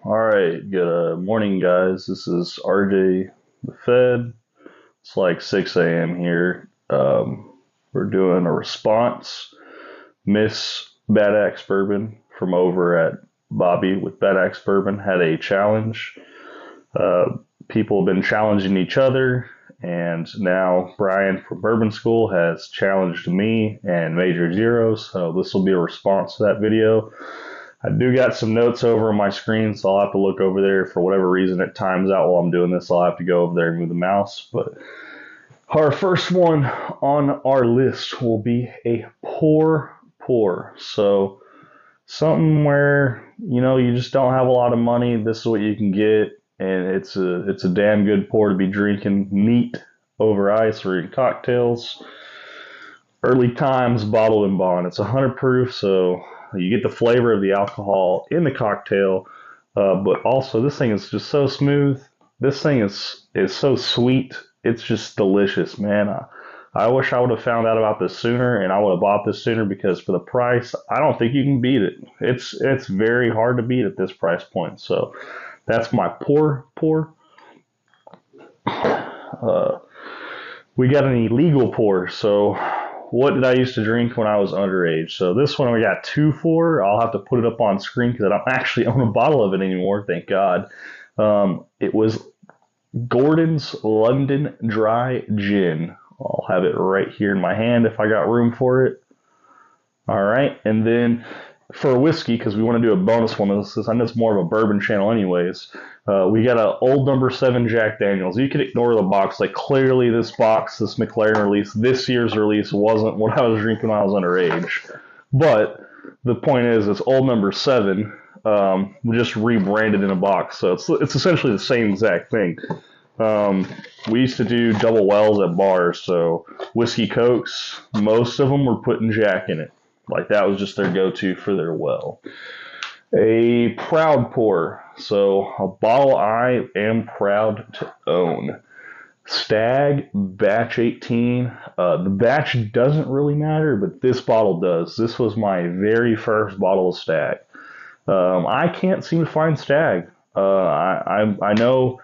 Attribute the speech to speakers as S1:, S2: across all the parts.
S1: All right, good morning, guys. This is RJ the Fed. It's like 6 a.m. here. We're doing a response. Miss Bad Axe Bourbon from over at Bobby with Bad Axe Bourbon had a challenge. People have been challenging each other, and now Brian from Bourbon School has challenged me and Major Zero, so this will be a response to that video. I do got some notes over on my screen, so I'll have to look over there. For whatever reason, it times out while I'm doing this. I'll have to go over there and move the mouse. But our first one on our list will be a pour. So something where, you just don't have a lot of money. This is what you can get, and it's a damn good pour to be drinking neat over ice or in cocktails. Early Times bottled and bond. It's 100 proof, so you get the flavor of the alcohol in the cocktail, but also this thing is just so smooth. This thing is so sweet. It's just delicious, man. I wish I would have found out about this sooner, and I would have bought this sooner because for the price, I don't think you can beat it. It's very hard to beat at this price point. So that's my pour. We got an illegal pour. So what did I used to drink when I was underage? So this one we got 2 for. I'll have to put it up on screen because I don't actually own a bottle of it anymore, thank God. It was Gordon's London Dry Gin. I'll have it right here in my hand if I got room for it. All right, and then for whiskey, because we want to do a bonus one. I know it's more of a bourbon channel anyways. We got an old number 7 Jack Daniels. You could ignore the box. Like, clearly this box, this McLaren release, this year's release wasn't what I was drinking when I was underage. But the point is, it's old number 7, just rebranded in a box. So it's essentially the same exact thing. We used to do double wells at bars. So whiskey cokes, most of them were putting Jack in it. Like, that was just their go-to for their well. A proud pour. So a bottle I am proud to own. Stag Batch 18. The batch doesn't really matter, but this bottle does. This was my very first bottle of Stag. I can't seem to find Stag. I know,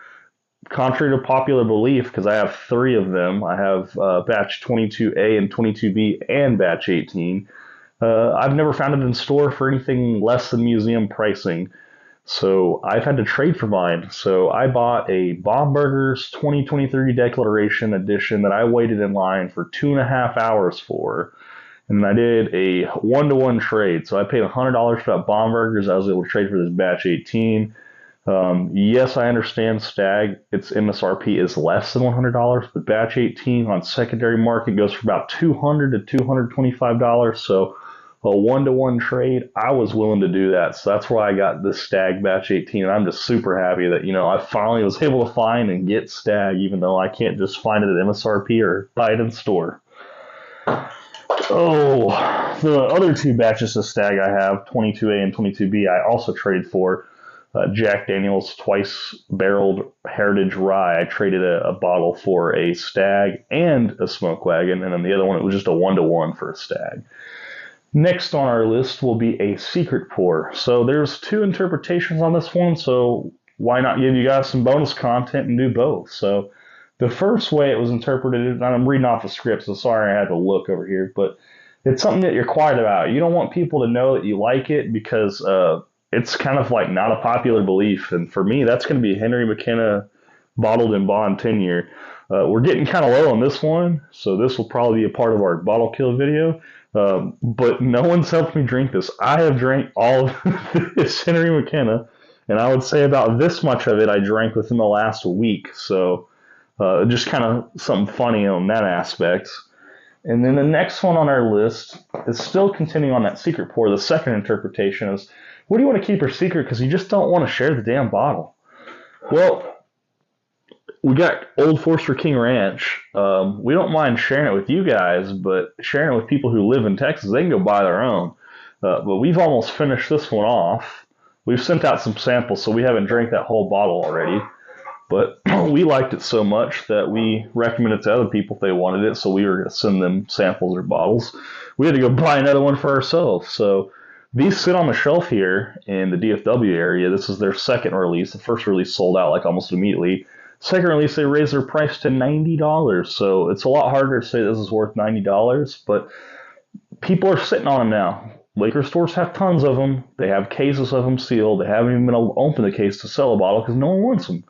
S1: contrary to popular belief, because I have 3 of them. I have Batch 22A and 22B and Batch 18. I've never found it in store for anything less than museum pricing, so I've had to trade for mine. So I bought a Bomberger's 2023 Declaration Edition that I waited in line for 2.5 hours for, and I did a 1-to-1 trade. So I paid $100 for that Bomberger's. I was able to trade for this Batch 18. Yes, I understand Stag, its MSRP is less than $100, but Batch 18 on secondary market goes for about $200 to $225. So a 1-to-1 trade, I was willing to do that. So that's why I got this Stag Batch 18, and I'm just super happy that, I finally was able to find and get Stag, even though I can't just find it at MSRP or buy it in store. Oh, the other 2 batches of Stag I have, 22A and 22B, I also traded for. Jack Daniels twice barreled Heritage Rye. I traded a bottle for a Stag and a Smoke Wagon, and then the other one, it was just a 1-to-1 for a Stag. Next on our list will be a secret pour. So there's 2 interpretations on this one, so why not give you guys some bonus content and do both? So the first way it was interpreted, and I'm reading off the script, so sorry I had to look over here, but it's something that you're quiet about. You don't want people to know that you like it because it's kind of like not a popular belief. And for me, that's going to be Henry McKenna Bottled and Bond 10-year. We're getting kind of low on this one, so this will probably be a part of our bottle kill video. But no one's helped me drink this. I have drank all of this Henry McKenna, and I would say about this much of it I drank within the last week. So just kind of something funny on that aspect. And then the next one on our list is still continuing on that secret pour. The second interpretation is, what do you want to keep your secret because you just don't want to share the damn bottle? Well, we got Old Forester King Ranch. We don't mind sharing it with you guys, but sharing it with people who live in Texas, they can go buy their own. But we've almost finished this one off. We've sent out some samples, so we haven't drank that whole bottle already. But we liked it so much that we recommended it to other people if they wanted it, so we were going to send them samples or bottles. We had to go buy another one for ourselves. So These sit on the shelf here in the DFW area. This is their second release. The first release sold out like almost immediately. Second release, they raised their price to $90. So it's a lot harder to say this is worth $90, but people are sitting on them now. Liquor stores have tons of them. They have cases of them sealed. They haven't even been able to open the case to sell a bottle because no one wants them.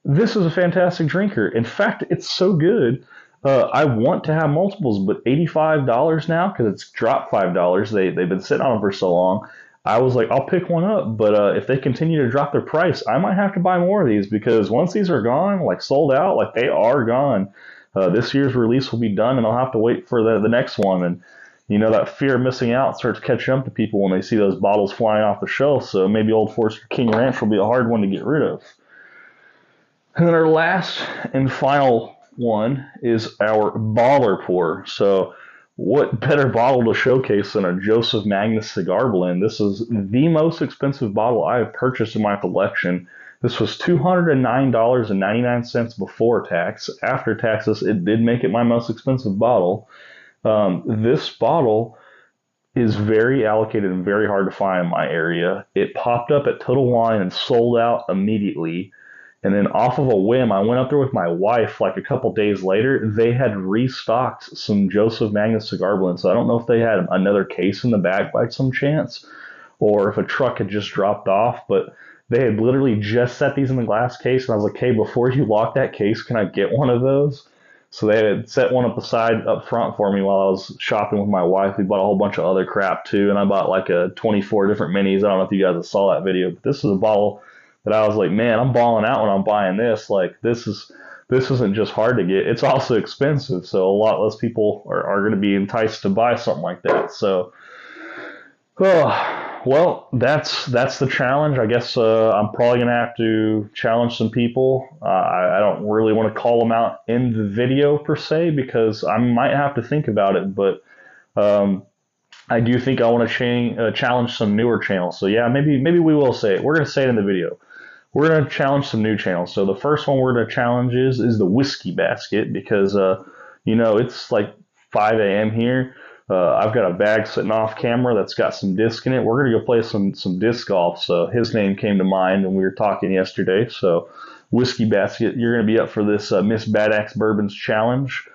S1: This is a fantastic drinker. In fact, it's so good. I want to have multiples, but $85 now because it's dropped $5. They've been sitting on them for so long. I was like, I'll pick one up, but if they continue to drop their price, I might have to buy more of these because once these are gone, like sold out, like they are gone. This year's release will be done, and I'll have to wait for the next one. And that fear of missing out starts catching up to people when they see those bottles flying off the shelf. So maybe Old Forester King Ranch will be a hard one to get rid of. And then our last and final one is our baller pour. So what better bottle to showcase than a Joseph Magnus cigar blend? This is the most expensive bottle I have purchased in my collection. This was $209.99 before tax. After taxes, it did make it my most expensive bottle. This bottle is very allocated and very hard to find in my area. It popped up at Total Wine and sold out immediately. And then off of a whim, I went up there with my wife like a couple days later. They had restocked some Joseph Magnus cigar blends. So I don't know if they had another case in the back by some chance or if a truck had just dropped off, but they had literally just set these in the glass case. And I was like, hey, before you lock that case, can I get one of those? So they had set one up front for me while I was shopping with my wife. We bought a whole bunch of other crap too. And I bought like 24 different minis. I don't know if you guys saw that video, but this is a bottle that I was like, man, I'm balling out when I'm buying this. Like this isn't just hard to get; it's also expensive. So a lot less people are going to be enticed to buy something like that. So, well, that's the challenge. I guess I'm probably going to have to challenge some people. I don't really want to call them out in the video per se because I might have to think about it, but. I do think I want to challenge some newer channels. So yeah, maybe we will say it. We're going to say it in the video. We're going to challenge some new channels. So the first one we're going to challenge is the Whiskey Basket because, it's like 5 a.m. here. I've got a bag sitting off camera that's got some disc in it. We're going to go play some disc golf. So his name came to mind when we were talking yesterday. So Whiskey Basket, you're going to be up for this Miss Bad Axe Bourbons challenge.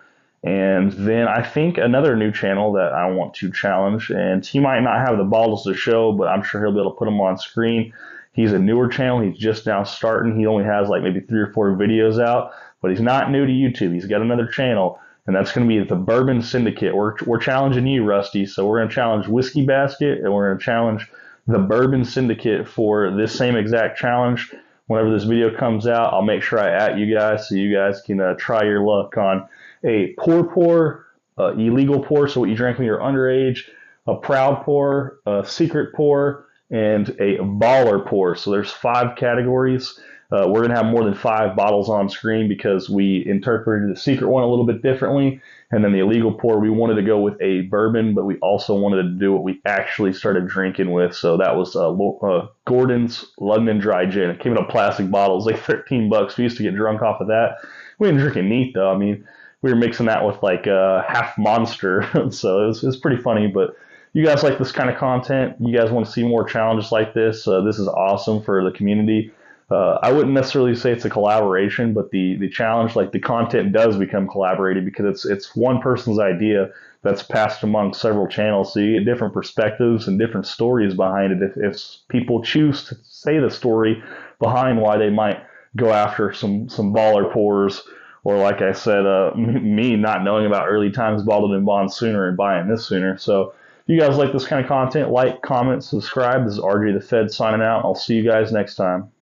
S1: And then I think another new channel that I want to challenge, and he might not have the bottles to show, but I'm sure he'll be able to put them on screen. He's a newer channel. He's just now starting. He only has like maybe 3 or 4 videos out, but he's not new to YouTube. He's got another channel, and that's going to be the Bourbon Syndicate. We're challenging you, Rusty. So we're going to challenge Whiskey Basket, and we're going to challenge the Bourbon Syndicate for this same exact challenge. Whenever this video comes out, I'll make sure I at you guys so you guys can try your luck on a pour, illegal pour, so what you drank when you're underage, a proud pour, a secret pour, and a baller pour. So there's 5 categories. We're going to have more than 5 bottles on screen because we interpreted the secret one a little bit differently. And then the illegal pour, we wanted to go with a bourbon, but we also wanted to do what we actually started drinking with. So that was Gordon's London Dry Gin. It came in a plastic bottle. It was like $13. We used to get drunk off of that. We didn't drink it neat, though. I mean, we were mixing that with like half Monster. So it was pretty funny. But you guys like this kind of content. You guys want to see more challenges like this. This is awesome for the community. I wouldn't necessarily say it's a collaboration, but the challenge, like the content does become collaborated because it's one person's idea that's passed among several channels. So you get different perspectives and different stories behind it if people choose to say the story behind why they might go after some baller pours. Or like I said, me not knowing about early times bottled in bond sooner and buying this sooner. So if you guys like this kind of content, like, comment, subscribe. This is RJ the Fed signing out. I'll see you guys next time.